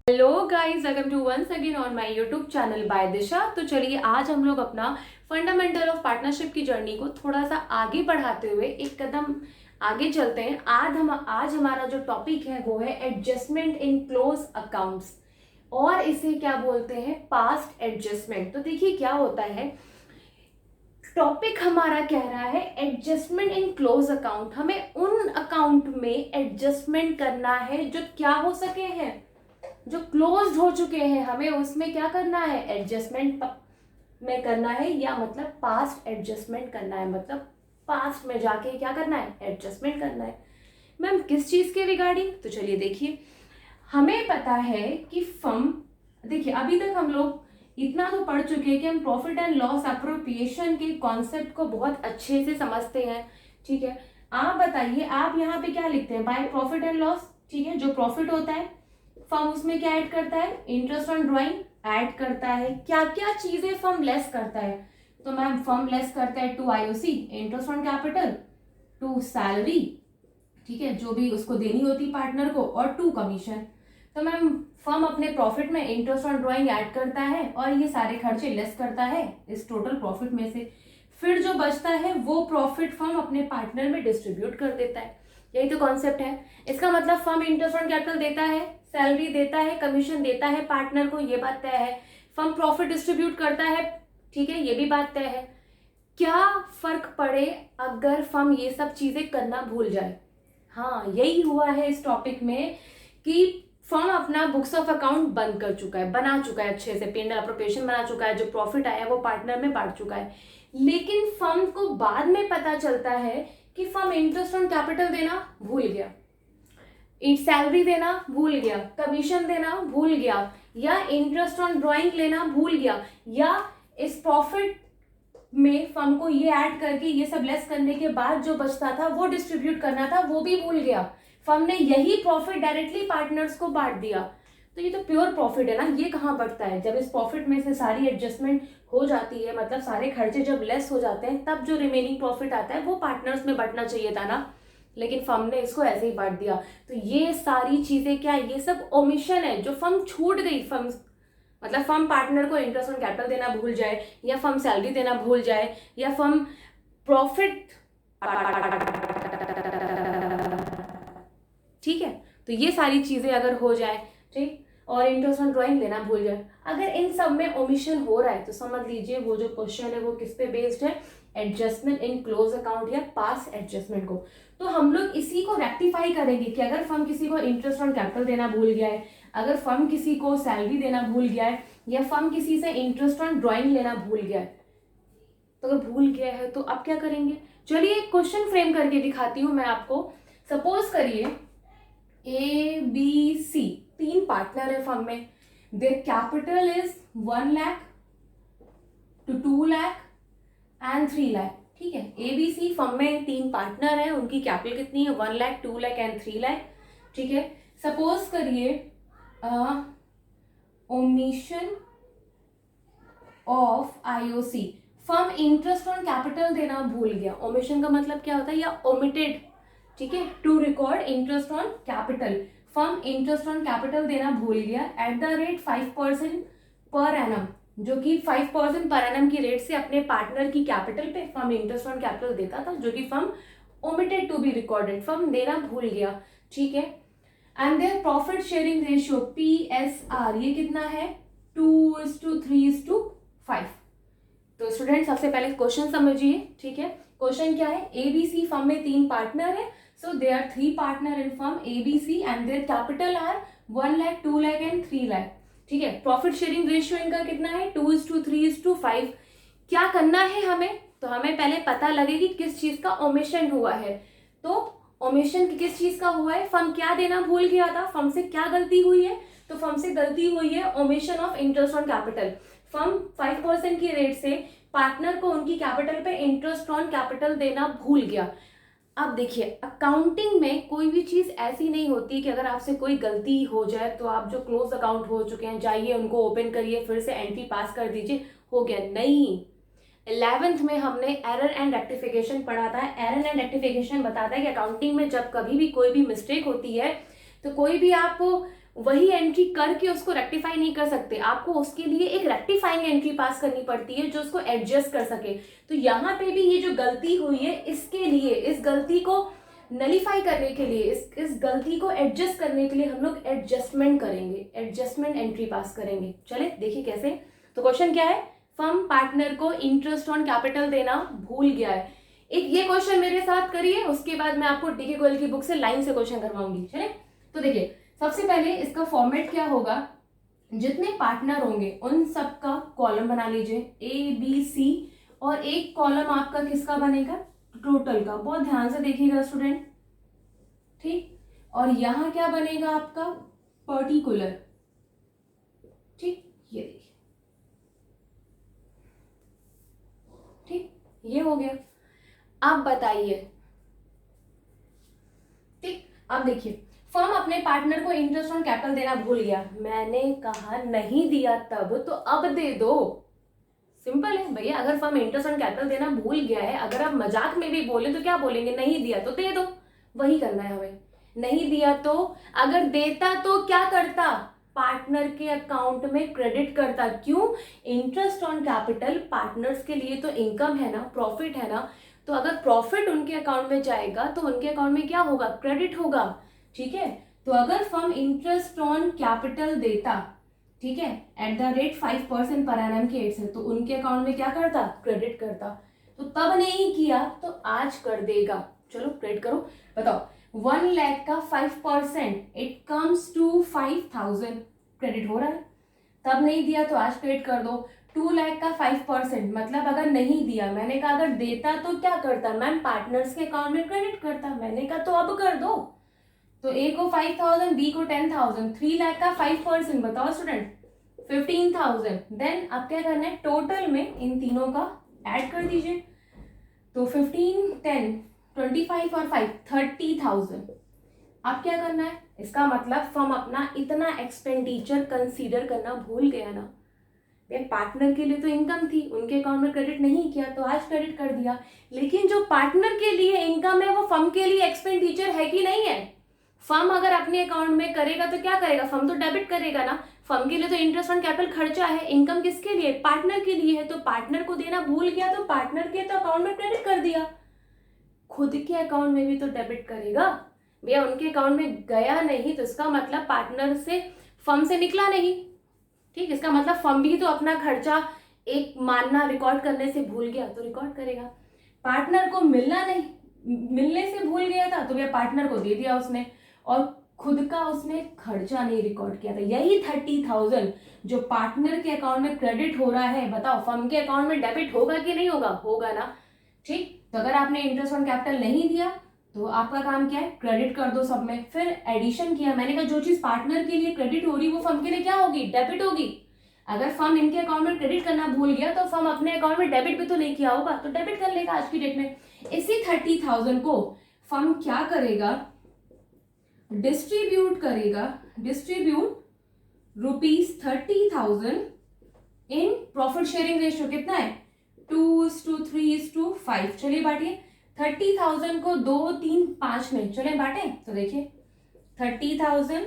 Hello guys, welcome to once again on my YouTube channel by Disha. तो चलिए आज हम लोग अपना फंडामेंटल ऑफ पार्टनरशिप की जर्नी को थोड़ा सा आगे बढ़ाते हुए एक कदम आगे चलते हैं। आज हमारा जो टॉपिक है वो है एडजस्टमेंट इन क्लोज अकाउंट्स, और इसे क्या बोलते हैं, पास्ट एडजस्टमेंट। तो देखिए क्या होता है, टॉपिक हमारा कह रहा है एडजस्टमेंट इन क्लोज अकाउंट। हमें उन अकाउंट में एडजस्टमेंट करना है जो क्या हो सके हैं, जो क्लोज हो चुके हैं। हमें उसमें क्या करना है, एडजस्टमेंट में करना है, या मतलब पास्ट एडजस्टमेंट करना है, मतलब पास्ट में जाके क्या करना है, एडजस्टमेंट करना है। मैम किस चीज के रिगार्डिंग, तो चलिए देखिए, हमें पता है कि फर्म, देखिए अभी तक हम लोग इतना तो पढ़ चुके हैं कि हम प्रॉफिट एंड लॉस अप्रोप्रिएशन के कॉन्सेप्ट को बहुत अच्छे से समझते हैं। ठीक है, आप बताइए, आप यहाँ पे क्या लिखते हैं, बाय प्रॉफिट एंड लॉस। ठीक है, जो प्रॉफिट होता है फर्म उसमें क्या ऐड करता है, इंटरेस्ट ऑन ड्राइंग ऐड करता है। क्या क्या चीजें फर्म लेस करता है, तो मैम फर्म लेस करता है 2 IOC, interest on capital, 2 salary, ठीक है, जो भी उसको देनी होती पार्टनर को, और 2 कमीशन। तो मैम फर्म अपने प्रॉफिट में इंटरेस्ट ऑन ड्राइंग ऐड करता है और ये सारे खर्चे लेस करता है इस टोटल प्रॉफिट में से। फिर जो बचता है वो प्रॉफिट फर्म अपने पार्टनर में डिस्ट्रीब्यूट कर देता है। यही तो कॉन्सेप्ट है। इसका मतलब फर्म इंटरेस्ट ऑन कैपिटल देता है, सैलरी देता है, कमीशन देता है पार्टनर को, ये बात तय है। फर्म प्रॉफिट डिस्ट्रीब्यूट करता है, ठीक है, ये भी बात तय है। क्या फर्क पड़े अगर फर्म ये सब चीजें करना भूल जाए। हाँ, यही हुआ है इस टॉपिक में कि फर्म अपना बुक्स ऑफ अकाउंट बंद कर चुका है, बना चुका है, अच्छे से पेंडल अप्रोप्रिएशन बना चुका है, जो प्रॉफिट आया वो पार्टनर में बांट चुका है। लेकिन फर्म को बाद में पता चलता है कि फर्म इंटरेस्ट ऑन कैपिटल देना भूल गया, सैलरी देना भूल गया, कमीशन देना भूल गया, या इंटरेस्ट ऑन ड्राइंग लेना भूल गया, या इस प्रॉफिट में फर्म को ये ऐड करके ये सब लेस करने के बाद जो बचता था वो डिस्ट्रीब्यूट करना था, वो भी भूल गया। फर्म ने यही प्रॉफिट डायरेक्टली पार्टनर्स को बांट दिया। तो ये तो प्योर प्रॉफिट है ना, ये कहाँ बढ़ता है, जब इस प्रॉफिट में से सारी एडजस्टमेंट हो जाती है, मतलब सारे खर्चे जब लेस हो जाते हैं, तब जो रिमेनिंग प्रॉफिट आता है वो पार्टनर्स में बंटना चाहिए था ना, लेकिन फर्म ने इसको ऐसे ही बांट दिया। तो ये सारी चीजें क्या है, ये सब ओमिशन है, जो फर्म छूट गई। फर्म मतलब फर्म पार्टनर को इंटरेस्ट ऑन कैपिटल देना भूल जाए, या फर्म सैलरी देना भूल जाए, या फर्म प्रॉफिट, ठीक है, तो ये सारी चीजें अगर हो जाए, ठीक, और इंटरेस्ट ऑन ड्राइंग लेना भूल जाए, अगर इन सब में ओमिशन हो रहा है, तो समझ लीजिए वो जो क्वेश्चन है वो किस पे बेस्ड है, एडजस्टमेंट इन क्लोज अकाउंट या पास एडजस्टमेंट को। तो हम लोग इसी को रेक्टिफाई करेंगे कि अगर फर्म किसी को इंटरेस्ट ऑन कैपिटल देना भूल गया है, अगर फर्म किसी को सैलरी देना भूल गया है, या फर्म किसी से इंटरेस्ट ऑन ड्राइंग लेना भूल गया है, तो अगर भूल गया है तो अब क्या करेंगे। चलिए एक क्वेश्चन फ्रेम करके दिखाती हूँ मैं आपको। सपोज करिए ABC 3 पार्टनर है फर्म में, their capital is 1 lakh to 2 lakh and 3 lakh. ठीक है, ABC फर्म में 3 पार्टनर है, उनकी कैपिटल कितनी है, 1 लाख, 2 लाख एंड 3 लाख। ठीक है, सपोज करिए omission of IOC, firm interest on capital देना भूल गया। ओमिशन का मतलब क्या होता है, या ओमिटेड, ठीक है, to record interest on capital. Firm interest on capital देना भूल गया eight the rate 5% per annum, जो कि 5% पर एनम की रेट से अपने पार्टनर की कैपिटल पे फर्म इंटरेस्ट ऑन कैपिटल देता था, जो कि firm omitted to be recorded, firm देना भूल गया। ठीक है, and their profit sharing ratio PSR ये कितना है, 2:3:5। तो स्टूडेंट सबसे पहले क्वेश्चन समझिए। ठीक है, क्वेश्चन क्या है, ABC फर्म में 3 पार्टनर है, so there are 3 partner in firm ABC and their capital are 1 lakh, 2 lakh and 3 lakh. ठीक है, प्रॉफिट शेयरिंग रेशियो इनका कितना है, 2:3:5। क्या करना है हमें, तो हमें पहले पता लगे कि किस चीज का ओमिशन हुआ है। तो ओमिशन किस चीज का हुआ है, फर्म क्या देना भूल गया था, फर्म से क्या गलती हुई है, तो फर्म से गलती हुई है omission of interest on capital. Firm 5% की रेट से पार्टनर को उनकी कैपिटल पे इंटरेस्ट ऑन कैपिटल देना भूल गया। अब देखिए, अकाउंटिंग में कोई भी चीज ऐसी नहीं होती कि अगर आपसे कोई गलती हो जाए तो आप जो क्लोज अकाउंट हो चुके हैं जाइए उनको ओपन करिए, फिर से एंट्री पास कर दीजिए, हो गया। नहीं, 11th में हमने एरर एंड रेक्टिफिकेशन पढ़ा था। एरर एंड रेक्टिफिकेशन बताता है कि अकाउंटिंग में जब कभी भी कोई भी मिस्टेक होती है, तो कोई भी आप वही एंट्री करके उसको रेक्टिफाई नहीं कर सकते, आपको उसके लिए एक रेक्टिफाइंग एंट्री पास करनी पड़ती है जो उसको एडजस्ट कर सके। तो यहाँ पे भी ये जो गलती हुई है, इसके लिए, इस गलती को नलीफाई करने के लिए, इस गलती को एडजस्ट करने के लिए हम लोग एडजस्टमेंट करेंगे, एडजस्टमेंट एंट्री पास करेंगे। चले देखिए कैसे। तो क्वेश्चन क्या है, फर्म पार्टनर को इंटरेस्ट ऑन कैपिटल देना भूल गया है। एक ये क्वेश्चन मेरे साथ करिए, उसके बाद मैं आपको डीके गोयल की बुक से लाइन से क्वेश्चन करवाऊंगी। चले तो देखिए, सबसे पहले इसका फॉर्मेट क्या होगा, जितने पार्टनर होंगे उन सबका कॉलम बना लीजिए ए बी सी, और एक कॉलम आपका किसका बनेगा, टोटल का। बहुत ध्यान से देखिएगा स्टूडेंट, ठीक। और यहां क्या बनेगा आपका, पर्टिकुलर, ठीक, ये देखिए, ठीक, ये हो गया। अब बताइए, ठीक, अब देखिए, फर्म अपने पार्टनर को इंटरेस्ट ऑन कैपिटल देना भूल गया। मैंने कहा नहीं दिया तब, तो अब दे दो। सिंपल है भैया, अगर फर्म इंटरेस्ट ऑन कैपिटल देना भूल गया है, अगर आप मजाक में भी बोले तो क्या बोलेंगे, नहीं दिया तो दे दो। वही करना है हमें। नहीं दिया तो, अगर देता तो क्या करता, पार्टनर के अकाउंट में क्रेडिट करता। क्यों, इंटरेस्ट ऑन कैपिटल पार्टनर्स के लिए तो इनकम है ना, प्रॉफिट है ना। तो अगर प्रॉफिट उनके अकाउंट में जाएगा तो उनके अकाउंट में क्या होगा, क्रेडिट होगा, ठीक है। तो अगर फर्म इंटरेस्ट ऑन कैपिटल देता, ठीक है, eight the rate 5% per annum के रेट से, तो उनके अकाउंट में क्या करता, क्रेडिट करता। तो तब नहीं किया तो आज कर देगा। चलो क्रेडिट करो, बताओ 1 लाख का 5%, इट कम्स टू 5000, क्रेडिट हो रहा है। तब नहीं दिया तो आज क्रेडिट कर दो। 2 लाख का 5%, मतलब अगर नहीं दिया, मैंने कहा अगर देता तो क्या करता मैम, पार्टनर्स के अकाउंट में क्रेडिट करता। मैंने कहा तो अब कर दो। तो ए को 5000, बी को 10000, 3 लाख का 5%, बताओ स्टूडेंट 15000। देन अब क्या करना है, टोटल में इन तीनों का ऐड कर दीजिए। तो 15, 10, 25 और 5, 30,000। अब क्या करना है, इसका मतलब फर्म अपना इतना एक्सपेंडिचर कंसीडर करना भूल गया ना। पार्टनर के लिए तो इनकम थी, उनके अकाउंट में क्रेडिट नहीं किया तो आज क्रेडिट कर दिया। लेकिन जो पार्टनर के लिए इनकम है वो फर्म के लिए एक्सपेंडिचर है कि नहीं है। फर्म अगर अपने अकाउंट में करेगा तो क्या करेगा, फर्म तो डेबिट करेगा ना। फर्म के लिए तो इंटरेस्ट ऑन कैपिटल खर्चा है, इनकम किसके लिए, पार्टनर के लिए है। तो पार्टनर को देना भूल गया तो पार्टनर के तो अकाउंट में क्रेडिट कर दिया, खुद के अकाउंट में भी तो डेबिट करेगा भैया। उनके अकाउंट में गया नहीं तो इसका मतलब पार्टनर से, फर्म से निकला नहीं, ठीक। इसका मतलब फर्म भी तो अपना खर्चा एक मानना रिकॉर्ड करने से भूल गया तो रिकॉर्ड करेगा। पार्टनर को मिलना नहीं, मिलने से भूल गया था तो भैया पार्टनर को दे दिया उसने, और खुद का उसने खर्चा नहीं रिकॉर्ड किया था। यही 30,000 जो पार्टनर के अकाउंट में क्रेडिट हो रहा है, बताओ फर्म के अकाउंट में डेबिट होगा कि नहीं होगा, होगा ना, ठीक। तो अगर आपने इंटरेस्ट ऑन कैपिटल नहीं दिया तो आपका काम क्या है, क्रेडिट कर दो सब में। फिर एडिशन किया, मैंने कहा जो चीज पार्टनर के लिए क्रेडिट हो रही वो फर्म के लिए क्या होगी, डेबिट होगी। अगर फर्म इनके अकाउंट में क्रेडिट करना भूल गया तो फर्म अपने अकाउंट में डेबिट भी तो नहीं किया होगा, तो डेबिट कर लेगा आज की डेट में। इसी 30,000 को फर्म क्या करेगा, डिस्ट्रीब्यूट करेगा, डिस्ट्रीब्यूट ₹30,000 इन प्रॉफिट शेयरिंग रेशियो कितना है, 2:3:5। चलिए बांटिए 30,000 को 2, 3, 5 में, चले बांटे। तो देखिए 30,000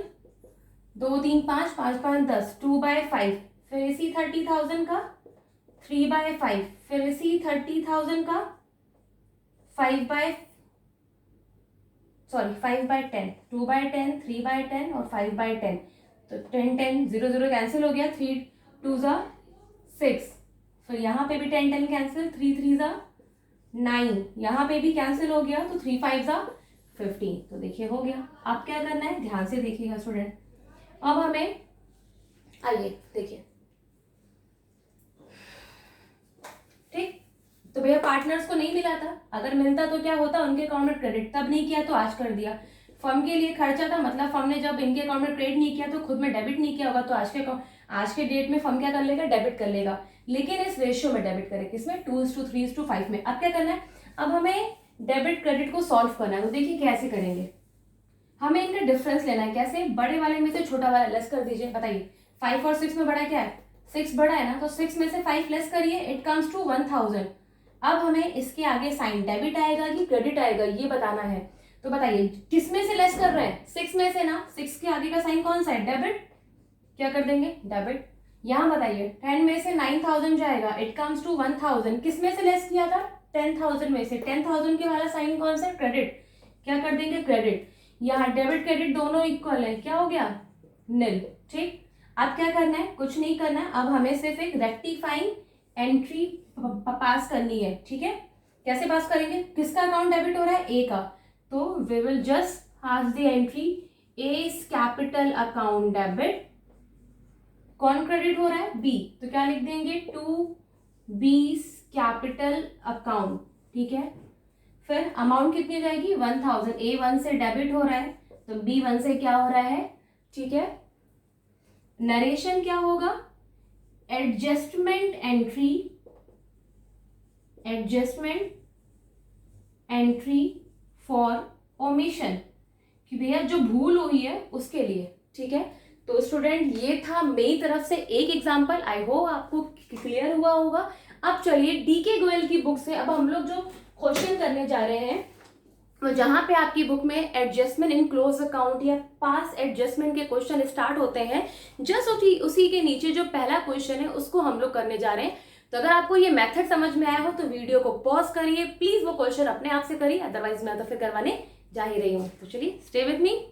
2, 3, 5, 5, 5, 10, 2/5। फिर इसी 30,000 का 3/5, फिर इसी 30,000 का 5/10, 2/10, 3/10 और 5/10। तो 10, 10, 0, 0 कैंसिल हो गया, 3 2 6। फिर यहाँ पे भी 10, 10 कैंसिल, 3 3 9, यहाँ पे भी कैंसिल हो गया तो 3 5 15। तो देखिए हो गया। अब क्या करना है, ध्यान से देखिएगा स्टूडेंट। अब हमें आइए देखिए, ठीक। तो भैया पार्टनर्स को नहीं मिला था, अगर मिलता तो क्या होता, उनके अकाउंट में क्रेडिट, तब नहीं किया तो आज कर दिया। फर्म के लिए खर्चा था, मतलब फर्म ने जब इनके अकाउंट में क्रेडिट नहीं किया तो खुद में डेबिट नहीं किया होगा, तो आज के डेट में फर्म क्या कर लेगा, डेबिट कर लेगा। लेकिन इस रेशियो में डेबिट करे, किसमें, 2:3:5 में। अब क्या करना है, अब हमें डेबिट क्रेडिट को सॉल्व करना है। तो देखिए कैसे करेंगे, हमें इनका डिफरेंस लेना है। कैसे, बड़े वाले में से छोटा वाला लेस कर दीजिए। बताइए 5 और 6 में बड़ा क्या है, 6 बड़ा है ना, तो 6 में से 5 लेस करिए, इट कम्स टू 1000। अब हमें इसके आगे साइन डेबिट आएगा कि क्रेडिट आएगा ये बताना है। तो बताइए किस में से लेस कर रहे हैं, 6 में से ना, 6 के आगे का साइन कौन सा है, डेबिट, क्या कर देंगे डेबिट। यहाँ बताइए 10 में से 9000 जाएगा, इट कम्स टू 1000, किस में से लेस किया था, 10,000 में से, 10,000 के वाला साइन कौन सा है, क्रेडिट, क्या कर देंगे क्रेडिट। यहाँ डेबिट क्रेडिट दोनों इक्वल है, क्या हो गया नील। ठीक, अब क्या करना है, कुछ नहीं करना है, अब हमें सिर्फ एक रेक्टिफाइंग एंट्री पास करनी है। ठीक है, कैसे पास करेंगे, किसका अकाउंट डेबिट हो रहा है, ए का, तो we will just pass the entry A's capital account debit, कौन क्रेडिट हो रहा है, बी, तो क्या लिख देंगे, टू बी's कैपिटल अकाउंट। ठीक है, फिर अमाउंट कितनी जाएगी 1000, ए 1 से डेबिट हो रहा है तो बी 1 से क्या हो रहा है। ठीक है, नरेशन क्या होगा, एडजस्टमेंट एंट्री फॉर ओमिशन, कि भैया जो भूल हुई है उसके लिए। ठीक है, तो स्टूडेंट ये था मेरी तरफ से एक एग्जांपल, आई होप आपको क्लियर हुआ होगा। अब चलिए डीके गोयल की बुक से अब हम लोग जो क्वेश्चन करने जा रहे हैं, तो जहां पे आपकी बुक में एडजस्टमेंट इन क्लोज अकाउंट या पास एडजस्टमेंट के क्वेश्चन स्टार्ट होते हैं, जस्ट उसी के नीचे जो पहला क्वेश्चन है उसको हम लोग करने जा रहे हैं। तो अगर आपको ये मेथड समझ में आया हो तो वीडियो को पॉज करिए, प्लीज वो क्वेश्चन अपने आप से करिए, अदरवाइज मैं तो फिर करवाने जा ही रही हूँ। तो चलिए स्टे विथ मी।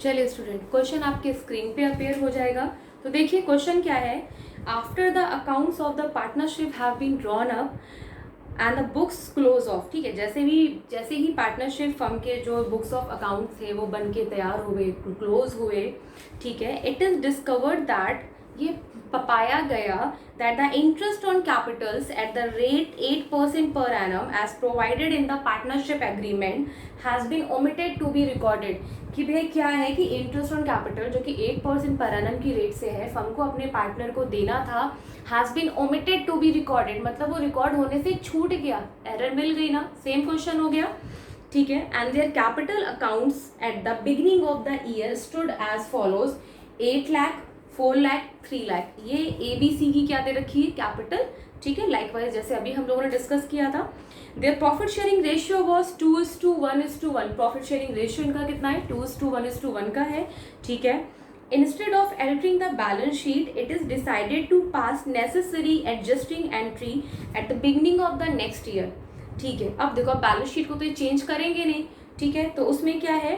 चलिए स्टूडेंट, क्वेश्चन आपके स्क्रीन पे अपेयर हो जाएगा। तो देखिए क्वेश्चन क्या है, after the accounts of the partnership have been drawn up and the books close off. ठीक है, जैसे ही पार्टनरशिप फर्म के जो बुक्स ऑफ अकाउंट थे वो बन के तैयार हुए, क्लोज हुए। ठीक है, इट इज डिस्कवर्ड दैट, ये पाया गया that the interest on capitals at the rate 8% per annum as provided in the partnership agreement has been omitted to be recorded। कि भैया क्या है कि इंटरेस्ट ऑन कैपिटल जो कि 8% पर एनम की रेट से है, फर्म को अपने पार्टनर को देना था, has been omitted to be recorded, मतलब वो रिकॉर्ड होने से छूट गया, एरर मिल गई ना, सेम क्वेश्चन हो गया। ठीक है, and their capital accounts at the beginning of the year stood as follows, 8 lakh, 4 lakh, 3 lakh, ये ABC की क्या दे रखी है कैपिटल। ठीक है, लाइकवाइज जैसे अभी हम लोगों ने डिस्कस किया था, their profit sharing ratio was 2:1:1, profit sharing ratio इनका कितना है 2:1:1 का है। ठीक है, instead of entering the balance sheet it is decided to pass necessary adjusting entry at the beginning of the next year. ठीक है, अब देखो बैलेंस शीट को तो ये चेंज करेंगे नहीं। ठीक है, तो उसमें क्या है,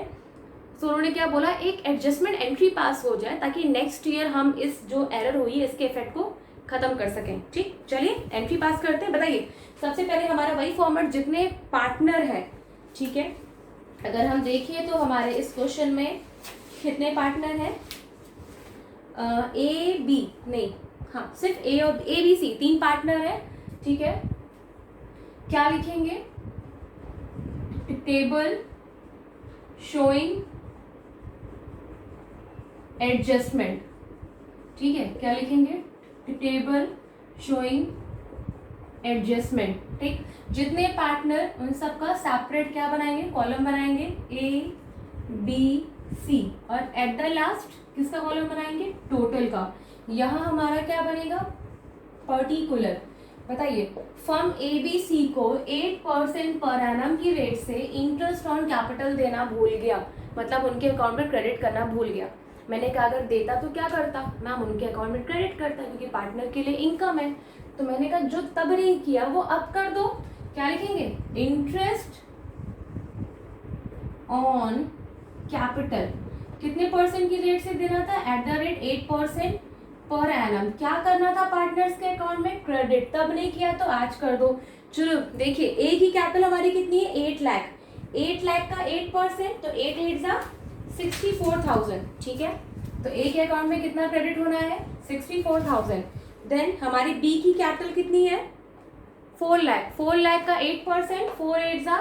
तो उन्होंने क्या बोला, एक एडजस्टमेंट एंट्री पास हो जाए ताकि नेक्स्ट ईयर हम इस जो एरर हुई है इसके इफेक्ट को खत्म कर सकें। ठीक, चलिए एंट्री पास करते हैं। बताइए सबसे पहले हमारा वही फॉर्मेट, जितने पार्टनर है। ठीक है, अगर हम देखिए तो हमारे इस क्वेश्चन में कितने पार्टनर हैं, ए बी नहीं, हाँ सिर्फ ए और ABC 3 पार्टनर है। ठीक है, क्या लिखेंगे, टेबल शोइंग एडजस्टमेंट। ठीक है, क्या लिखेंगे, टेबल शोइंग एडजस्टमेंट। ठीक, जितने पार्टनर उन सबका सेपरेट क्या बनाएंगे, कॉलम बनाएंगे ABC, और एट द लास्ट किसका कॉलम बनाएंगे, टोटल का। यहाँ हमारा क्या बनेगा, पर्टिकुलर। बताइए फर्म ABC को 8% पर एनम की रेट से इंटरेस्ट ऑन कैपिटल देना भूल गया, मतलब उनके अकाउंट में क्रेडिट करना भूल गया। मैंने कहा अगर देता तो क्या करता मैम, उनके अकाउंट में क्रेडिट करता, क्योंकि पार्टनर के लिए इनकम है। तो मैंने कहा जो तब नहीं किया वो अब कर दो। क्या लिखेंगे, इंटरेस्ट ऑन कैपिटल कितने परसेंट की रेट से देना था, eight the rate 8% per annum. क्या करना था पार्टनर्स के अकाउंट में, क्रेडिट, तब नहीं किया तो आज कर दो। चलो देखिए ए की कैपिटल हमारी कितनी है, 8 लाख, 8 लाख का 8%, तो 8 8 जा 64,000। ठीक है, तो ए के अकाउंट में कितना क्रेडिट होना है, 64,000। देन हमारी बी की कैपिटल कितनी है, 4 लाख, 4 लाख का 8%, 4 8 जा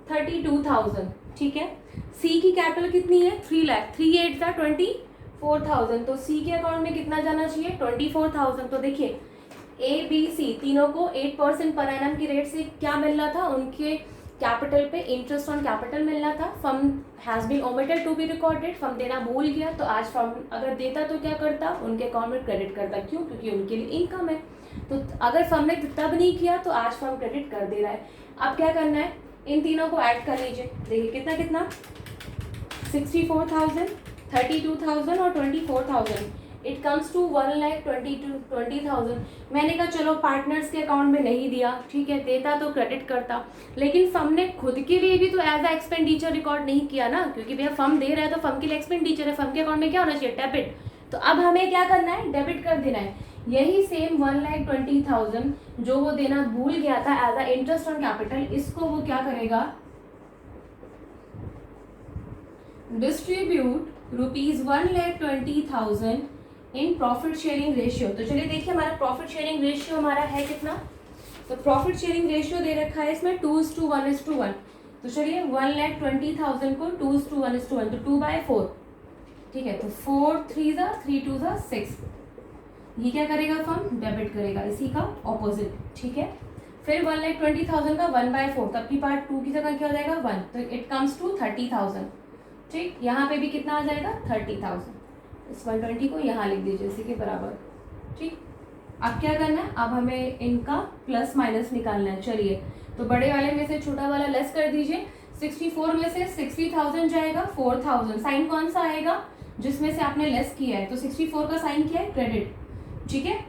32,000। ठीक है, सी की कैपिटल कितनी है, 3 लाख, 3 8 जा 24,000, तो सी के अकाउंट में कितना जाना चाहिए, 24,000। तो देखिए ABC तीनों को 8% पर एनम की रेट से क्या मिल रहा था, उनके कैपिटल पे इंटरेस्ट ऑन कैपिटल मिलना था। Firm has been omitted to be recorded, firm देना भूल गया, तो आज फर्म अगर देता तो क्या करता, उनके अकाउंट में क्रेडिट करता। क्यों, क्योंकि उनके लिए इनकम है। तो अगर फर्म ने तब नहीं किया तो आज फर्म क्रेडिट कर दे रहा है। अब क्या करना है, इन तीनों को ऐड कर लीजिए, देखिए कितना कितना 64,000, 32,000 और 24,000, इट कम्स टू 1,20,000। मैंने कहा चलो पार्टनर्स के अकाउंट में नहीं दिया, ठीक है, देता तो क्रेडिट करता, लेकिन फर्म ने खुद के लिए भी तो एज अ एक्सपेंडिचर रिकॉर्ड नहीं किया ना, क्योंकि भैया फर्म दे रहा है तो फर्म के लिए एक्सपेंडिचर है, फर्म के अकाउंट में क्या होना चाहिए, डेबिट। तो अब हमें क्या करना है, डेबिट कर देना है। यही सेम 1,20,000 जो वो देना भूल गया था as a interest on capital, इसको वो क्या करेगा, distribute ₹1,20,000 in profit sharing ratio. तो चलिए देखिए हमारा प्रॉफिट शेयरिंग रेशियो हमारा है कितना, तो प्रॉफिट शेयरिंग रेशियो दे रखा है इसमें 2:1:1। तो चलिए 1,20,000 को 2:1:1, तो 2/4, ठीक है, तो 4 3 3 2 6। ये क्या करेगा फर्म, डेबिट करेगा, इसी का ऑपोजिट, ठीक है। फिर 1,20,000 का 1/4, तब की पार्ट 2 की जगह क्या हो जाएगा 1, तो इट कम्स टू 30,000, ठीक। यहाँ पे भी कितना आ जाएगा 30,000, इस 120 को यहाँ लिख दीजिए इसी के बराबर, ठीक। अब क्या करना है, अब हमें इनका प्लस माइनस निकालना है। चलिए तो बड़े वाले में से छोटा वाला लेस कर दीजिए, 64 में से 60,000 जाएगा 4,000, साइन कौन सा आएगा, जिसमें से आपने लेस किया है, तो 64 का साइन क्या है, क्रेडिट, ठीक है।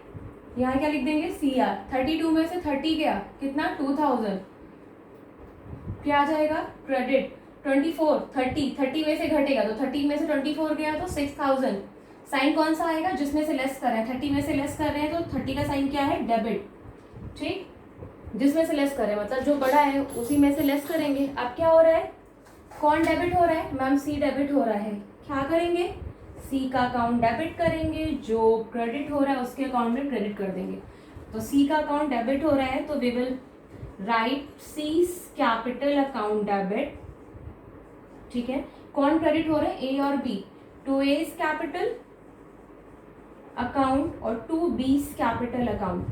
यहाँ क्या लिख देंगे CR। 32 में से 30 गया कितना 2,000, क्या आ जाएगा, क्रेडिट। 24 30 में से घटेगा तो 30 में से 24 गया तो 6,000, साइन कौन सा आएगा, जिसमें से लेस कर रहे हैं, 30 में से लेस कर रहे हैं तो 30 का साइन क्या है, डेबिट, ठीक। जिसमें से लेस कर रहे हैं मतलब जो बड़ा है उसी में से लेस करेंगे। अब क्या हो रहा है, कौन डेबिट हो रहा है, मैम C डेबिट हो रहा है, क्या करेंगे, C का अकाउंट डेबिट करेंगे, जो क्रेडिट हो रहा है उसके अकाउंट में क्रेडिट कर देंगे। तो C का अकाउंट डेबिट हो रहा है तो we will write C's capital account debit, ठीक है। कौन क्रेडिट हो रहा है, A और B, to A's capital account और टू B's कैपिटल अकाउंट,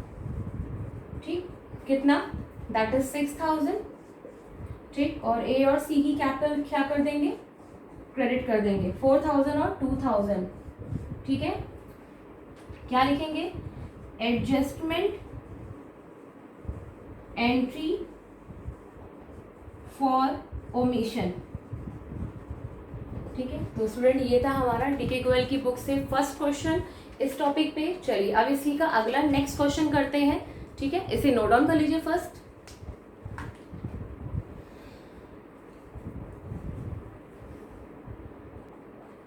ठीक। कितना, दैट इज 6,000, ठीक। और A और C की कैपिटल क्या कर देंगे, क्रेडिट कर देंगे, 4,000 और 2,000, ठीक है। क्या लिखेंगे, एडजस्टमेंट एंट्री फॉर ओमिशन, ठीक है। तो स्टूडेंट ये था हमारा डीके गोयल की बुक से फर्स्ट क्वेश्चन इस टॉपिक पे। चलिए अब इसी का अगला नेक्स्ट क्वेश्चन करते हैं, ठीक है। इसे नोट डाउन कर लीजिए फर्स्ट।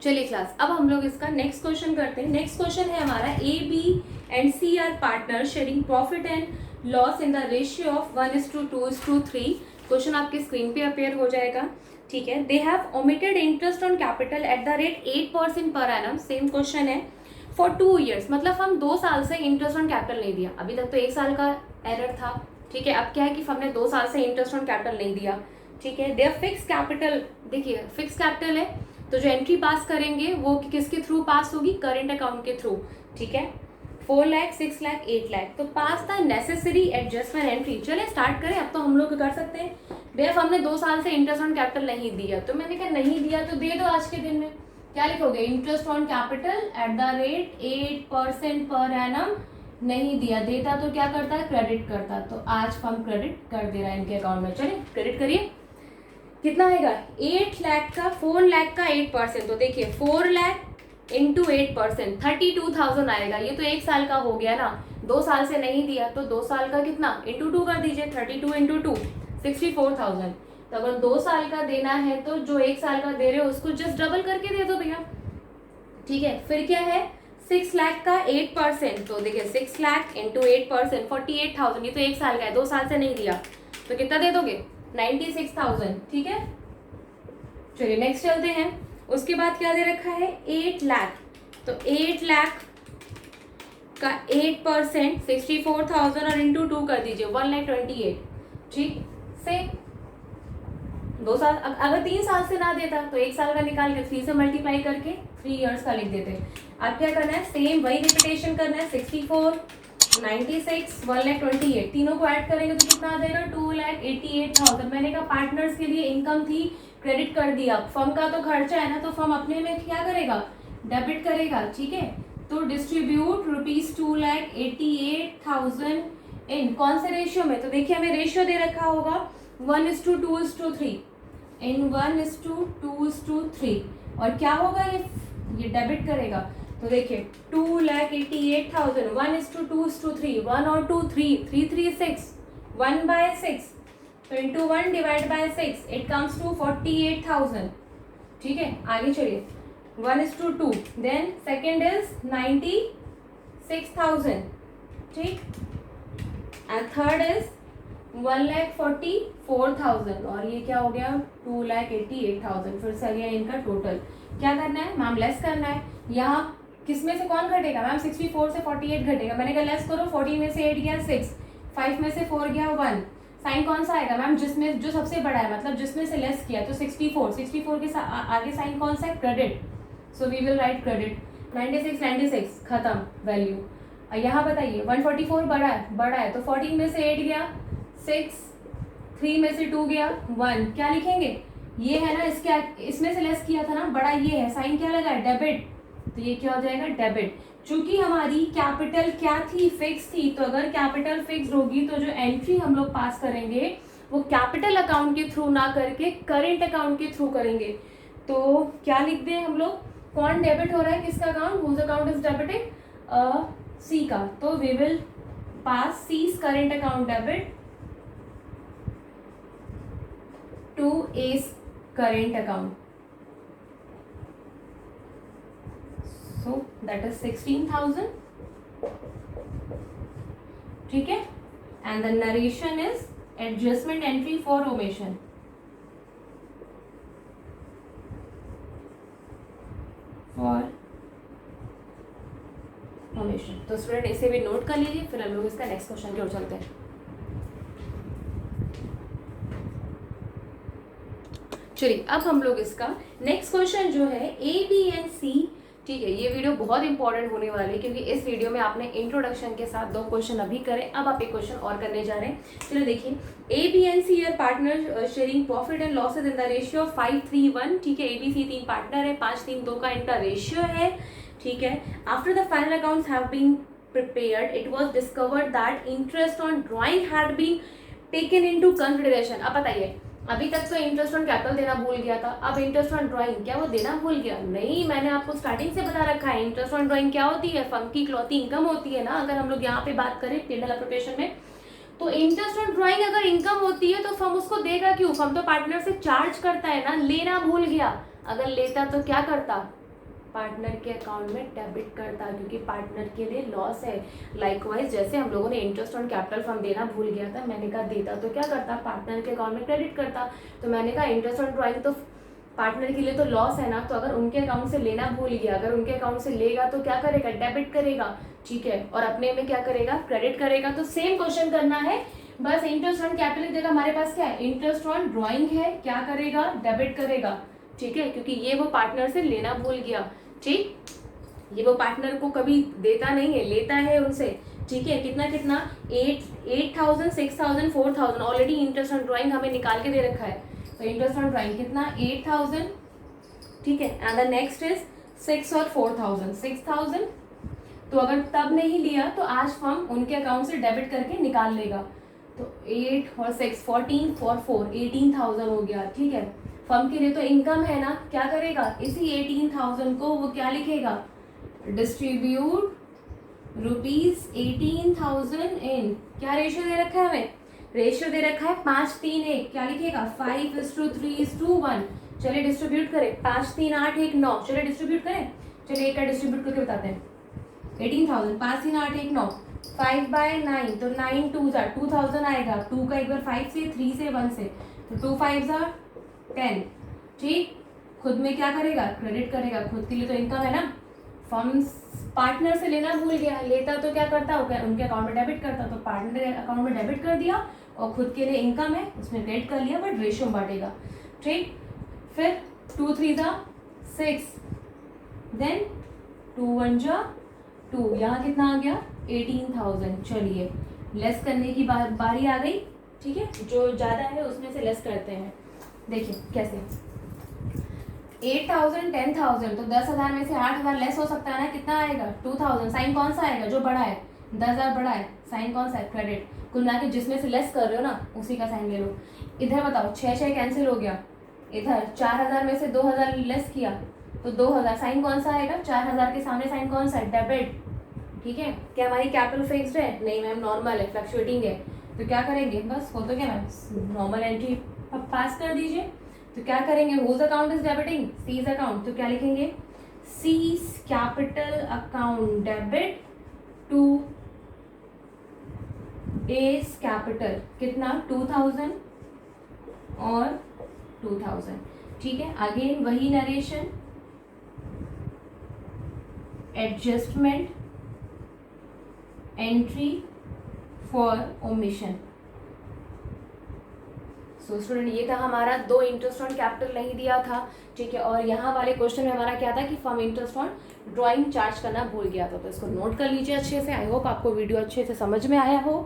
चलिए क्लास, अब हम लोग इसका नेक्स्ट क्वेश्चन करते हैं। नेक्स्ट क्वेश्चन है हमारा, A, B and C are partner sharing profit and loss in the ratio of 1:2:3। Question आपके स्क्रीन पे अपेयर हो जाएगा, ठीक है। They have omitted interest on capital at the rate 8% per annum, same question है, for 2 years, मतलब हम 2 साल से इंटरेस्ट ऑन कैपिटल नहीं दिया। अभी तक तो 1 साल का एरर था, ठीक है। अब क्या है कि हमने 2 साल से इंटरेस्ट ऑन कैपिटल नहीं दिया, ठीक है। देयर फिक्स कैपिटल, देखिए फिक्स कैपिटल है तो जो एंट्री पास करेंगे वो किसके थ्रू पास होगी, करेंट अकाउंट के थ्रू, ठीक है। 4 लाख 6 लाख 8 लाख, तो पास द नेसेसरी एडजस्टमेंट एंट्री। चले स्टार्ट करें, अब तो हम लोग कर सकते हैं। भैया हमने 2 साल से इंटरेस्ट ऑन कैपिटल नहीं दिया, तो मैंने कहा नहीं दिया तो दे दो आज के दिन में। क्या लिखोगे, interest on capital at the rate 8% per annum, नहीं दिया, देता तो क्या करता है, क्रेडिट करता, तो आज फर्म क्रेडिट कर दे रहा है इनके अकाउंट में। चलिए क्रेडिट करिए, कितना आएगा 8 लाख का 4 लाख का 8%, तो देखिए 4 लाख इंटू 8% 32,000 आएगा। ये तो 1 साल का हो गया ना, 2 साल से नहीं दिया तो 2 साल का कितना इंटू 2 कर दीजिए, 32 इंटू 2 64,000। तो अगर 2 साल का देना है तो जो 1 साल का दे रहे हो उसको जस्ट डबल करके दे दो भैया, ठीक है। फिर क्या है 6 लाख का 8%, तो देखिए 6 लाख इंटू 8% 48,000, ये तो 1 साल का है, 2 साल से नहीं दिया तो कितना दे दोगे 96,000, ठीक है। चलिए नेक्स्ट चलते हैं। उसके बाद क्या दे रखा है 8 लाख, तो 8 लाख का 8% 64,000 और इंटू 2 कर दीजिए 1,28,000, ठीक। से 2 साल, अगर 3 साल से ना देता तो 1 साल का निकाल के 3 से मल्टीप्लाई करके 3 years का लिख देते। अब क्या करना है, सेम वही रिपीटेशन करना है, 64 96 1,28,000, तीनों को ऐड करेंगे तो कितना आ जाएगा 2,88,000। मैंने कहा पार्टनर्स के लिए इनकम थी, क्रेडिट कर दिया, फर्म का तो खर्चा है ना तो फर्म अपने में क्या करेगा, डेबिट करेगा, ठीक है। तो डिस्ट्रीब्यूट ₹2,88,000 इन कौन से रेशियो में, तो देखिए हमें रेशियो दे रखा होगा 1:2:3, इन 1:2:3, और क्या होगा, ये डेबिट करेगा। तो देखिए 2,88,000, 1:2:3, 1 और 2 3, 3 3 6, 1/6, तो into 1 divide by 6, it comes to 48,000। ठीक है, आगे चलिए, 1:2, देन सेकेंड इज 96,000, ठीक, एंड थर्ड इज 1,44,000, और ये क्या हो गया 2,88,000। फिर से गया इनका टोटल। क्या करना है मैम, लेस करना है। यहाँ किस में से कौन घटेगा मैम, 64 से 48 घटेगा। मैंने कहा लेस करो, 40 में से 8 गया 6, 5 में से 4 गया 1, साइन कौन सा आएगा मैम, जिसमें जो सबसे बड़ा है, मतलब जिसमें से लेस किया, तो 64 के आगे साइन कौन सा है, credit, so we will write credit. 96 खत्म वैल्यू। यहाँ बताइए 144 बड़ा है, तो 14 में से 8 गया 6, 3 में से 2 गया 1, क्या लिखेंगे, ये है ना, इसमें से लेस किया था ना, बड़ा ये है, साइन क्या लगा है, डेबिट, तो ये क्या हो जाएगा, डेबिट। चूंकि हमारी कैपिटल क्या थी, फिक्स थी, तो अगर कैपिटल फिक्स होगी तो जो एंट्री हम लोग पास करेंगे वो कैपिटल अकाउंट के थ्रू ना करके करेंट अकाउंट के थ्रू करेंगे। तो क्या लिख दें हम लोग, कौन डेबिट हो रहा है, किसका account, whose account is debiting, C का, तो we will pass C's current account debit to A's current account. So that is 16,000. ठीक है, and the narration is adjustment entry for omission. For omission. तो student इसे भी note कर लीजिए, फिर हम लोग इसका नेक्स्ट क्वेश्चन की ओर चलते हैं। चलिए अब हम लोग इसका नेक्स्ट क्वेश्चन जो है ए बी एंड सी, ठीक है, ये वीडियो बहुत इंपॉर्टेंट होने वाली है क्योंकि इस वीडियो में आपने इंट्रोडक्शन के साथ 2 क्वेश्चन अभी करे, अब आप एक क्वेश्चन और करने जा रहे हैं। चलिए देखिए, A B and C are partner sharing profit and losses in the ratio 5:3:1, ठीक है, ए बी सी 3 पार्टनर है, 5:3:2 का इनका रेशियो है, ठीक है। After the final accounts have been prepared, it was discovered that interest on drawing had been taken into consideration. अब बताइए, अभी तक तो इंटरेस्ट ऑन कैपिटल देना भूल गया था, अब इंटरेस्ट ऑन ड्राइंग, क्या वो देना भूल गया, नहीं, मैंने आपको स्टार्टिंग से बता रखा है इंटरेस्ट ऑन ड्राइंग क्या होती है, फर्म की इकलौती इनकम होती है ना। अगर हम लोग यहाँ पे बात करें P&L एप्रोप्रिएशन में, तो इंटरेस्ट ऑन ड्राइंग अगर इनकम होती है तो फर्म उसको देगा क्यों, फर्म तो पार्टनर से चार्ज करता है ना, लेना भूल गया, अगर लेता तो क्या करता, पार्टनर के अकाउंट में डेबिट करता, क्योंकि पार्टनर के लिए लॉस है। लाइकवाइज जैसे हम लोगों ने इंटरेस्ट ऑन कैपिटल फर्म देना भूल गया था, मैंने कहा देता तो क्या करता, पार्टनर के अकाउंट में क्रेडिट करता, तो मैंने कहा इंटरेस्ट ऑन ड्राइंग तो पार्टनर के लिए तो लॉस है ना, तो अगर उनके अकाउंट से लेना भूल गया, अगर उनके अकाउंट से लेगा तो क्या करेगा, डेबिट करेगा, ठीक है, और अपने में क्या करेगा, क्रेडिट करेगा। तो सेम क्वेश्चन करना है, बस इंटरेस्ट ऑन कैपिटल की जगह हमारे पास क्या है, इंटरेस्ट ऑन ड्राइंग है, क्या करेगा, डेबिट करेगा, ठीक है, क्योंकि ये वो पार्टनर से लेना भूल गया, ठीक, ये वो पार्टनर को कभी देता नहीं है, लेता है उनसे, ठीक है। कितना कितना 8,000, 6,000, 4,000, ऑलरेडी इंटरेस्ट ऑन ड्राइंग हमें निकाल के दे रखा है, तो इंटरेस्ट ऑन ड्राइंग कितना 8,000, ठीक है, एंड द नेक्स्ट इज 6 और 4,000, 6,000, तो अगर तब नहीं लिया तो आज फर्म उनके अकाउंट से डेबिट करके निकाल लेगा, तो 8 और 6 14 और 4 18,000 हो गया, ठीक है। फर्म के लिए तो इनकम है ना, क्या करेगा, इसी 18,000 को वो क्या लिखेगा, डिस्ट्रीब्यूट ₹18,000 इन, क्या रेशियो दे रखा है हमें, रेशियो दे रखा है 5:3:1, क्या लिखेगा 5:3:1। चलिए डिस्ट्रीब्यूट करें, 5 3 8 1 9, चलिए डिस्ट्रीब्यूट करें, चलिए एक का डिस्ट्रीब्यूट करके बताते हैं। 18,000 5 3 8 1 9, 5/9, तो 9 2 2000 आएगा, 2 का एक बार 5 से, 3 से, 1 से, तो 2 5 10, ठीक। खुद में क्या करेगा, क्रेडिट करेगा, खुद के लिए तो इनकम है ना, फर्म पार्टनर से लेना भूल गया, लेता तो क्या करता, उनके अकाउंट में डेबिट करता, तो पार्टनर के अकाउंट में डेबिट कर दिया, और खुद के लिए इनकम है उसमें क्रेडिट कर लिया, बट रेशियो बांटेगा, ठीक। फिर 2 3 6, देन 2 1 2, यहाँ कितना आ गया 18,000। चलिए लेस करने की बारी आ गई, ठीक है, जो ज़्यादा है उसमें से लेस करते हैं। देखिए कैसे, 8,000 10,000, तो 10,000 में से 8,000 लेस हो सकता है ना, कितना आएगा 2,000, साइन कौन सा आएगा, जो बड़ा है, 10,000 बड़ा है, साइन कौन सा है, क्रेडिट। कुल मिला के जिसमें से लेस कर रहे हो ना उसी का साइन ले लो। इधर बताओ 6 कैंसिल हो गया, इधर 4000 में से 2000 लेस किया तो 2000, साइन कौन सा आएगा, 4000 के सामने साइन कौन सा है, डेबिट। ठीक है, क्या हमारी कैपिटल फिक्स्ड है, नहीं मैम नॉर्मल है, फ्लक्चुएटिंग है, तो क्या करेंगे, बस हो तो क्या मैम नॉर्मल एंट्री पास कर दीजिए। तो क्या करेंगे, whose account is debiting, C's account, तो क्या लिखेंगे, C's capital account debit to S capital, कितना 2000 और 2000। ठीक है, अगेन वही narration, adjustment, entry for omission. So student ये था हमारा, 2 इंटरेस्ट ऑन कैपिटल नहीं दिया था। ठीक है, और यहाँ वाले क्वेश्चन में हमारा क्या था कि firm interest on drawing charge करना भूल गया था, तो इसको नोट कर लीजिए अच्छे से। आई होप आपको वीडियो अच्छे से समझ में आया हो।